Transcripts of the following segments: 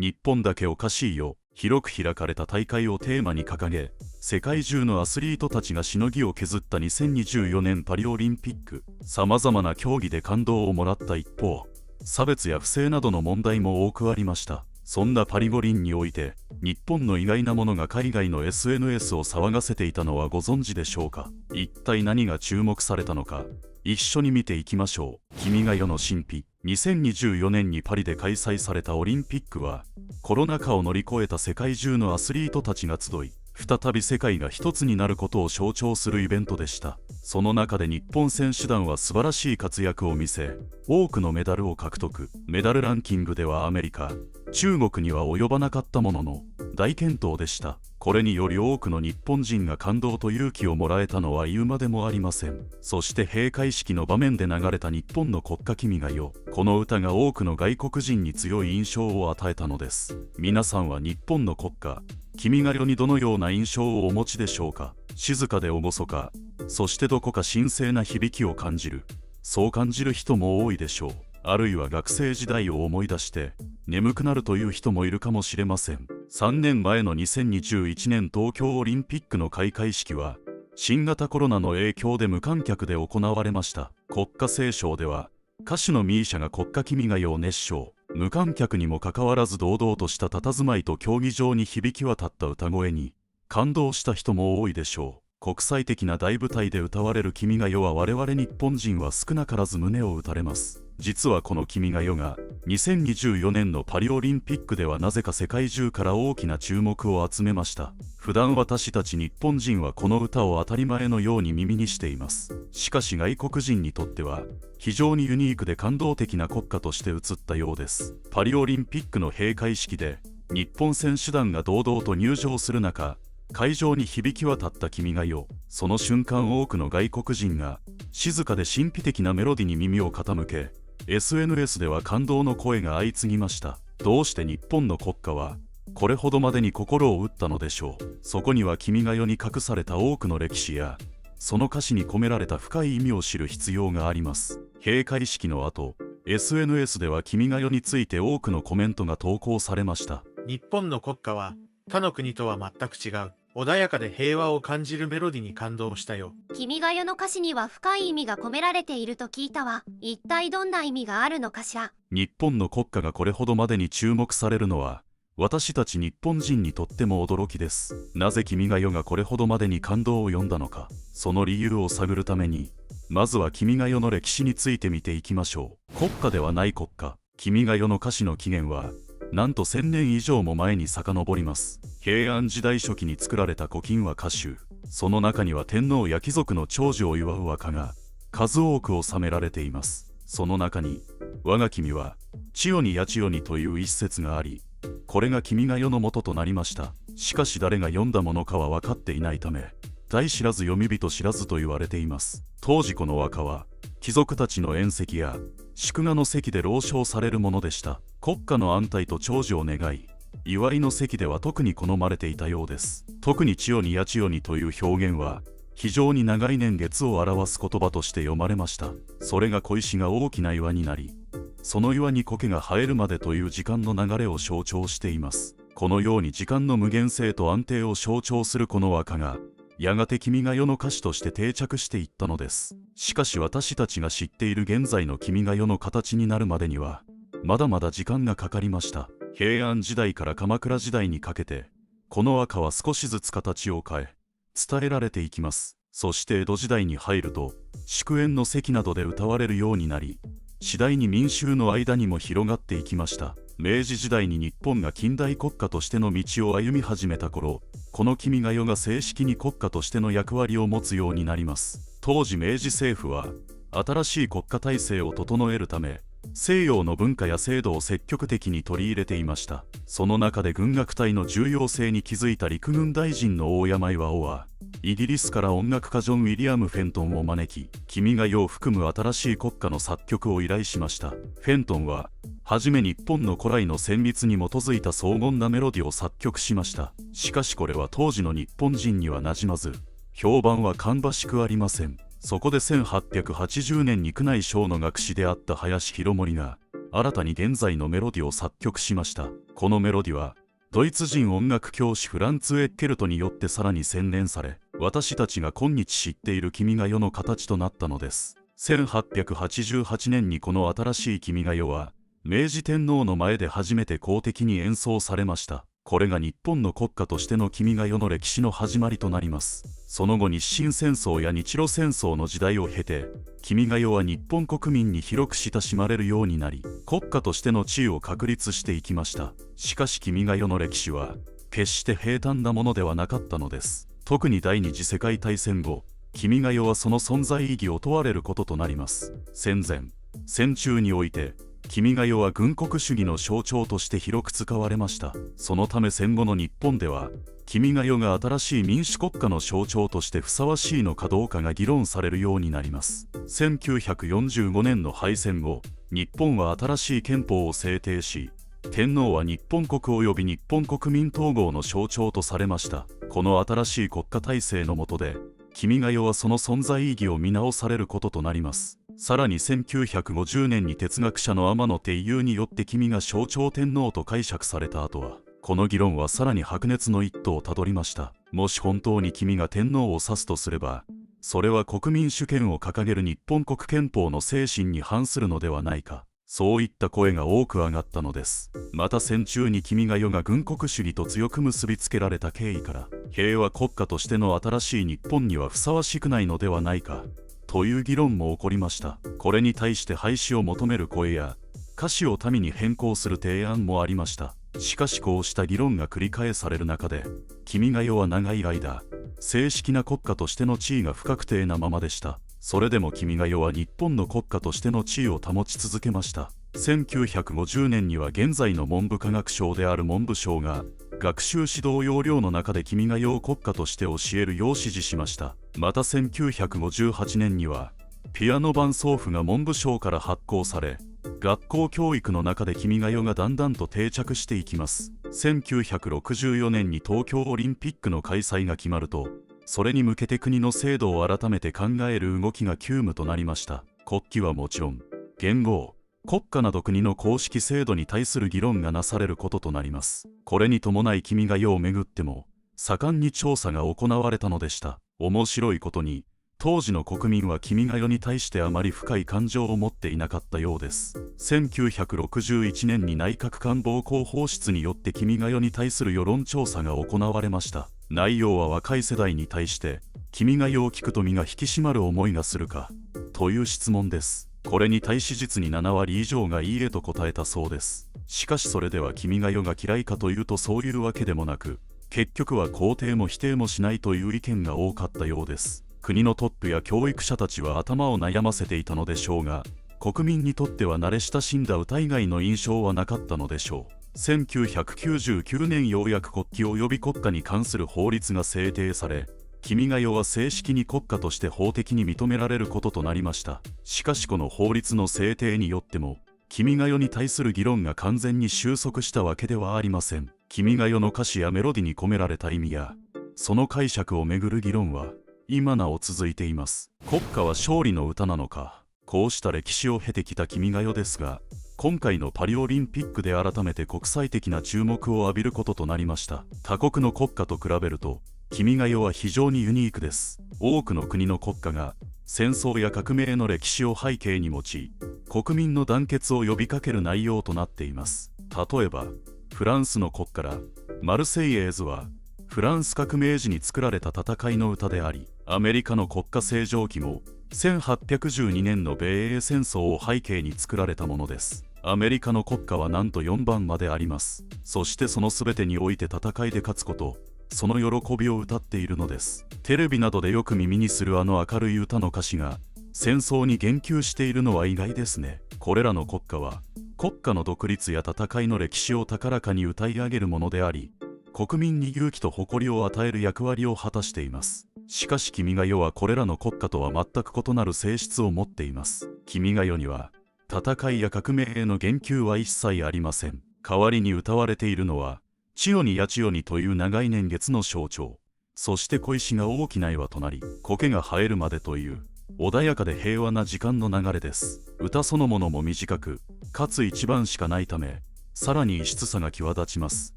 日本だけおかしいよ。広く開かれた大会をテーマに掲げ、世界中のアスリートたちがしのぎを削った2024年パリオリンピック。さまざまな競技で感動をもらった一方、差別や不正などの問題も多くありました。そんなパリ五輪において、日本の意外なものが海外の SNS を騒がせていたのはご存知でしょうか。一体何が注目されたのか、一緒に見ていきましょう。君が代の神秘。2024年にパリで開催されたオリンピックは、コロナ禍を乗り越えた世界中のアスリートたちが集い、再び世界が一つになることを象徴するイベントでした。その中で日本選手団は素晴らしい活躍を見せ、多くのメダルを獲得。メダルランキングではアメリカ、中国には及ばなかったものの、大健闘でした。これにより多くの日本人が感動と勇気をもらえたのは言うまでもありません。そして閉会式の場面で流れた日本の国歌君が代。この歌が多くの外国人に強い印象を与えたのです。皆さんは日本の国歌、君が代にどのような印象をお持ちでしょうか。静かで厳か、そしてどこか神聖な響きを感じる。そう感じる人も多いでしょう。あるいは学生時代を思い出して眠くなるという人もいるかもしれません。3年前の2021年東京オリンピックの開会式は新型コロナの影響で無観客で行われました。国歌斉唱では歌手のミーシャが国歌君が代を熱唱。無観客にもかかわらず堂々とした佇まいと競技場に響き渡った歌声に感動した人も多いでしょう。国際的な大舞台で歌われる君が代は我々日本人は少なからず胸を打たれます。実はこの君が代が2024年のパリオリンピックではなぜか世界中から大きな注目を集めました。普段私たち日本人はこの歌を当たり前のように耳にしています。しかし外国人にとっては非常にユニークで感動的な国歌として映ったようです。パリオリンピックの閉会式で日本選手団が堂々と入場する中、会場に響き渡った君が代。その瞬間多くの外国人が静かで神秘的なメロディに耳を傾け、SNS では感動の声が相次ぎました。どうして日本の国歌はこれほどまでに心を打ったのでしょう。そこには君が代に隠された多くの歴史やその歌詞に込められた深い意味を知る必要があります。閉会式の後、SNS では君が代について多くのコメントが投稿されました。日本の国歌は他の国とは全く違う穏やかで平和を感じるメロディに感動したよ。君が代の歌詞には深い意味が込められていると聞いたわ。一体どんな意味があるのかしら。日本の国歌がこれほどまでに注目されるのは私たち日本人にとっても驚きです。なぜ君が代がこれほどまでに感動を呼んだのか、その理由を探るためにまずは君が代の歴史について見ていきましょう。国歌ではない国歌、君が代の歌詞の起源はなんと1000年以上も前に遡ります。平安時代初期に作られた古今和歌集。その中には天皇や貴族の長寿を祝う和歌が数多く収められています。その中に我が君は千代にや千代にという一節があり、これが君が代の元となりました。しかし誰が読んだものかは分かっていないため、大知らず読み人知らずと言われています。当時この和歌は貴族たちの宴席や祝賀の席で朗唱されるものでした。国家の安泰と長寿を願い、祝いの席では特に好まれていたようです。特に千代にや千代にという表現は非常に長い年月を表す言葉として読まれました。それが小石が大きな岩になり、その岩に苔が生えるまでという時間の流れを象徴しています。このように時間の無限性と安定を象徴するこの和歌がやがて君が代の歌詞として定着していったのです。しかし私たちが知っている現在の君が代の形になるまでにはまだまだ時間がかかりました。平安時代から鎌倉時代にかけてこの和歌は少しずつ形を変え伝えられていきます。そして江戸時代に入ると祝宴の席などで歌われるようになり、次第に民衆の間にも広がっていきました。明治時代に日本が近代国家としての道を歩み始めた頃、この君が代が正式に国家としての役割を持つようになります。当時明治政府は新しい国家体制を整えるため西洋の文化や制度を積極的に取り入れていました。その中で軍楽隊の重要性に気づいた陸軍大臣の大山巌はイギリスから音楽家ジョン・ウィリアム・フェントンを招き、君が代を含む新しい国歌の作曲を依頼しました。フェントンははじめ日本の古来の旋律に基づいた荘厳なメロディを作曲しました。しかしこれは当時の日本人には馴染まず、評判は芳しくありません。そこで1880年に宮内省の学士であった林広盛が新たに現在のメロディを作曲しました。このメロディはドイツ人音楽教師フランツ・エッケルトによってさらに洗練され、私たちが今日知っている君が代の形となったのです。1888年にこの新しい君が代は明治天皇の前で初めて公的に演奏されました。これが日本の国歌としての君が代の歴史の始まりとなります。その後日清戦争や日露戦争の時代を経て、君が代は日本国民に広く親しまれるようになり、国歌としての地位を確立していきました。しかし君が代の歴史は決して平坦なものではなかったのです。特に第二次世界大戦後、君が代はその存在意義を問われることとなります。戦前、戦中において君が代は軍国主義の象徴として広く使われました。そのため戦後の日本では君が代が新しい民主国家の象徴としてふさわしいのかどうかが議論されるようになります。1945年の敗戦後、日本は新しい憲法を制定し、天皇は日本国及び日本国民統合の象徴とされました。この新しい国家体制の下で君が代はその存在意義を見直されることとなります。さらに1950年に哲学者の天野貞雄によって君が象徴天皇と解釈された後は、この議論はさらに白熱の一途をたどりました。もし本当に君が天皇を指すとすれば、それは国民主権を掲げる日本国憲法の精神に反するのではないか。そういった声が多く上がったのです。また戦中に君が代が軍国主義と強く結びつけられた経緯から、平和国家としての新しい日本にはふさわしくないのではないかという議論も起こりました。これに対して廃止を求める声や歌詞を民に変更する提案もありました。しかしこうした議論が繰り返される中で、君が代は長い間正式な国家としての地位が不確定なままでした。それでも君が代は日本の国家としての地位を保ち続けました。1950年には現在の文部科学省である文部省が学習指導要領の中で君が代を国家として教えるよう指示しました。また1958年にはピアノ伴奏譜が文部省から発行され、学校教育の中で君が代がだんだんと定着していきます。1964年に東京オリンピックの開催が決まると、それに向けて国の制度を改めて考える動きが急務となりました。国旗はもちろん、元号、国歌など国の公式制度に対する議論がなされることとなります。これに伴い君が代をめぐっても盛んに調査が行われたのでした。面白いことに当時の国民は君が代に対してあまり深い感情を持っていなかったようです。1961年に内閣官房広報室によって君が代に対する世論調査が行われました。内容は若い世代に対して君が代を聞くと身が引き締まる思いがするかという質問です。これに対し実に7割以上がいいえと答えたそうです。しかしそれでは君が代が嫌いかというとそういうわけでもなく、結局は肯定も否定もしないという意見が多かったようです。国のトップや教育者たちは頭を悩ませていたのでしょうが、国民にとっては慣れ親しんだ歌以外の印象はなかったのでしょう。1999年ようやく国旗及び国歌に関する法律が制定され、君が代は正式に国家として法的に認められることとなりました。しかしこの法律の制定によっても、君が代に対する議論が完全に収束したわけではありません。君が代の歌詞やメロディに込められた意味や、その解釈をめぐる議論は、今なお続いています。国歌は勝利の歌なのか。こうした歴史を経てきた君が代ですが、今回のパリオリンピックで改めて国際的な注目を浴びることとなりました。他国の国歌と比べると、君が代は非常にユニークです。多くの国の国歌が戦争や革命の歴史を背景に持ち、国民の団結を呼びかける内容となっています。例えば、フランスの国歌らマルセイエーズはフランス革命時に作られた戦いの歌であり、アメリカの国歌斉唱記も1812年の米英戦争を背景に作られたものです。アメリカの国歌はなんと4番まであります。そしてその全てにおいて戦いで勝つこと、その喜びを歌っているのです。テレビなどでよく耳にするあの明るい歌の歌詞が戦争に言及しているのは意外ですね。これらの国歌は国家の独立や戦いの歴史を高らかに歌い上げるものであり、国民に勇気と誇りを与える役割を果たしています。しかし君が代はこれらの国歌とは全く異なる性質を持っています。君が代には戦いや革命への言及は一切ありません。代わりに歌われているのは千代にや千代にという長い年月の象徴、そして小石が大きな岩となり苔が生えるまでという穏やかで平和な時間の流れです。歌そのものも短く、かつ一番しかないため、さらに異質さが際立ちます。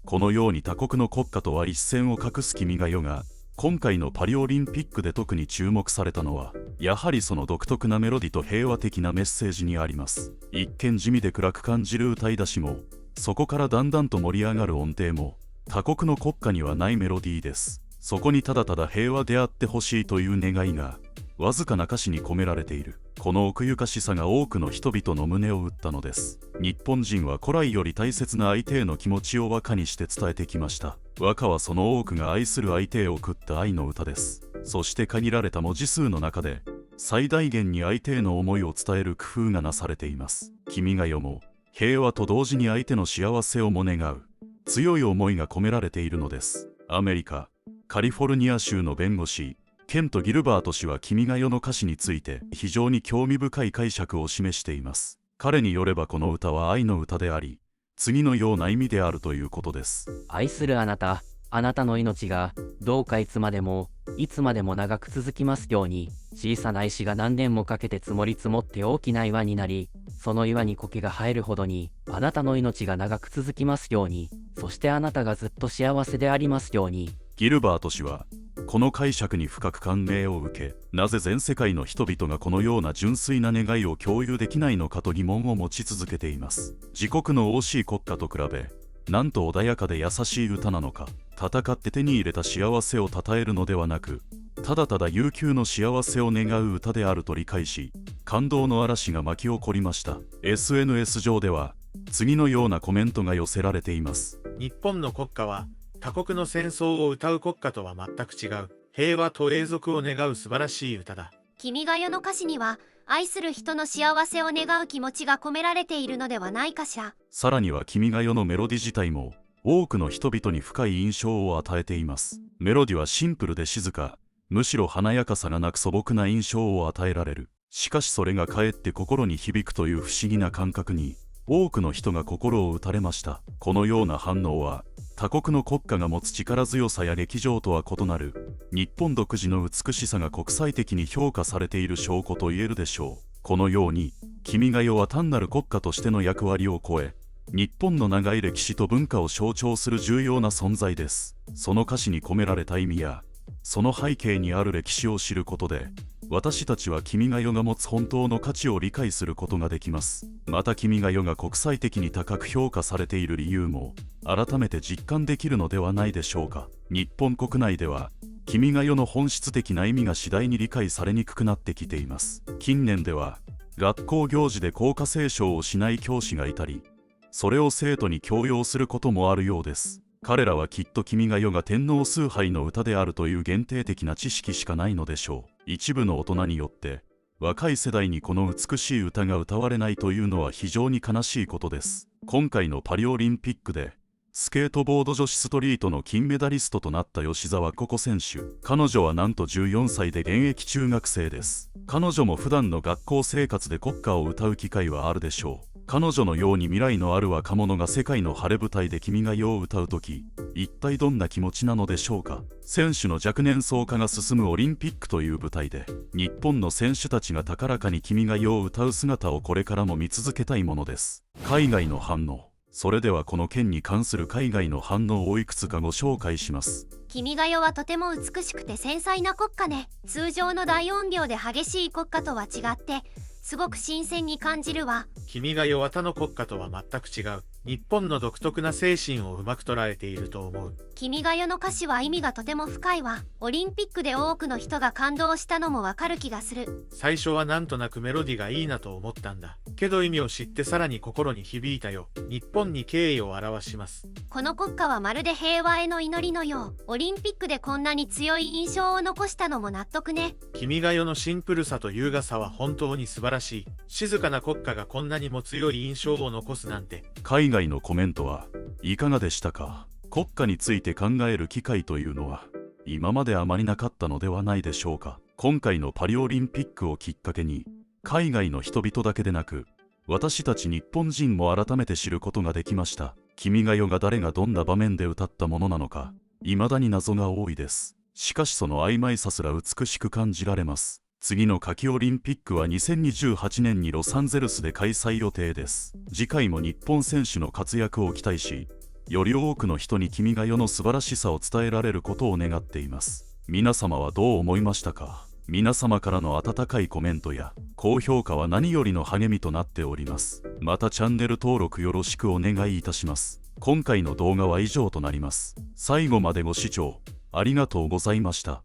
このように他国の国歌とは一線を画す君が代が、今回のパリオリンピックで特に注目されたのは、やはりその独特なメロディと平和的なメッセージにあります。一見地味で暗く感じる歌い出しも、そこからだんだんと盛り上がる音程も、他国の国歌にはないメロディーです。そこにただただ平和であってほしいという願いが、わずかな歌詞に込められている。この奥ゆかしさが多くの人々の胸を打ったのです。日本人は古来より大切な相手への気持ちを和歌にして伝えてきました。和歌はその多くが愛する相手へ送った愛の歌です。そして限られた文字数の中で、最大限に相手への思いを伝える工夫がなされています。君が代も、平和と同時に相手の幸せをも願う、強い思いが込められているのです。アメリカ、カリフォルニア州の弁護士、ケント・ギルバート氏は君が代の歌詞について非常に興味深い解釈を示しています。彼によればこの歌は愛の歌であり、次のような意味であるということです。愛するあなた、あなたの命がどうかいつまでも長く続きますように。小さな石が何年もかけて積もり積もって大きな岩になり、その岩に苔が生えるほどにあなたの命が長く続きますように。そしてあなたがずっと幸せでありますように。ギルバート氏はこの解釈に深く感銘を受け、なぜ全世界の人々がこのような純粋な願いを共有できないのかと疑問を持ち続けています。自国の惜しい国家と比べ、なんと穏やかで優しい歌なのか。戦って手に入れた幸せを称えるのではなく、ただただ悠久の幸せを願う歌であると理解し、感動の嵐が巻き起こりました。 SNS 上では次のようなコメントが寄せられています。日本の国歌は他国の戦争を歌う国歌とは全く違う、平和と永続を願う素晴らしい歌だ。君が代の歌詞には愛する人の幸せを願う気持ちが込められているのではないかしら。さらには君が代のメロディ自体も多くの人々に深い印象を与えています。メロディはシンプルで静か、むしろ華やかさがなく素朴な印象を与えられる。しかしそれがかえって心に響くという不思議な感覚に多くの人が心を打たれました。このような反応は他国の国家が持つ力強さや劇場とは異なる日本独自の美しさが国際的に評価されている証拠と言えるでしょう。このように君が代は単なる国家としての役割を超え、日本の長い歴史と文化を象徴する重要な存在です。その歌詞に込められた意味やその背景にある歴史を知ることで、私たちは君が代が持つ本当の価値を理解することができます。また君が代が国際的に高く評価されている理由も改めて実感できるのではないでしょうか。日本国内では君が代の本質的な意味が次第に理解されにくくなってきています。近年では学校行事で校歌斉唱をしない教師がいたり、それを生徒に強要することもあるようです。彼らはきっと君が代が天皇崇拝の歌であるという限定的な知識しかないのでしょう。一部の大人によって若い世代にこの美しい歌が歌われないというのは非常に悲しいことです。今回のパリオリンピックでスケートボード女子ストリートの金メダリストとなった吉澤心子選手。彼女はなんと14歳で現役中学生です。彼女も普段の学校生活で国歌を歌う機会はあるでしょう。彼女のように未来のある若者が世界の晴れ舞台で君が代を歌うとき、一体どんな気持ちなのでしょうか。選手の若年層化が進むオリンピックという舞台で、日本の選手たちが高らかに君が代を歌う姿をこれからも見続けたいものです。海外の反応。それではこの件に関する海外の反応をいくつかご紹介します。君が代はとても美しくて繊細な国歌ね。通常の大音量で激しい国歌とは違ってすごく新鮮に感じるわ。君が代は他の国家とは全く違う、日本の独特な精神をうまく捉えていると思う。君が代の歌詞は意味がとても深いわ。オリンピックで多くの人が感動したのもわかる気がする。最初はなんとなくメロディがいいなと思ったんだけど、意味を知ってさらに心に響いたよ。日本に敬意を表します。この国歌はまるで平和への祈りのよう。オリンピックでこんなに強い印象を残したのも納得ね。君が代のシンプルさと優雅さは本当に素晴らしい。静かな国歌がこんなにも強い印象を残すなんて。海外のコメントはいかがでしたか。国歌について考える機会というのは今まであまりなかったのではないでしょうか。今回のパリオリンピックをきっかけに海外の人々だけでなく私たち日本人も改めて知ることができました。君が代が誰がどんな場面で歌ったものなのか未だに謎が多いです。しかしその曖昧さすら美しく感じられます。次の夏季オリンピックは2028年にロサンゼルスで開催予定です。次回も日本選手の活躍を期待し、より多くの人に君が代の素晴らしさを伝えられることを願っています。皆様はどう思いましたか？皆様からの温かいコメントや高評価は何よりの励みとなっております。またチャンネル登録よろしくお願いいたします。今回の動画は以上となります。最後までご視聴ありがとうございました。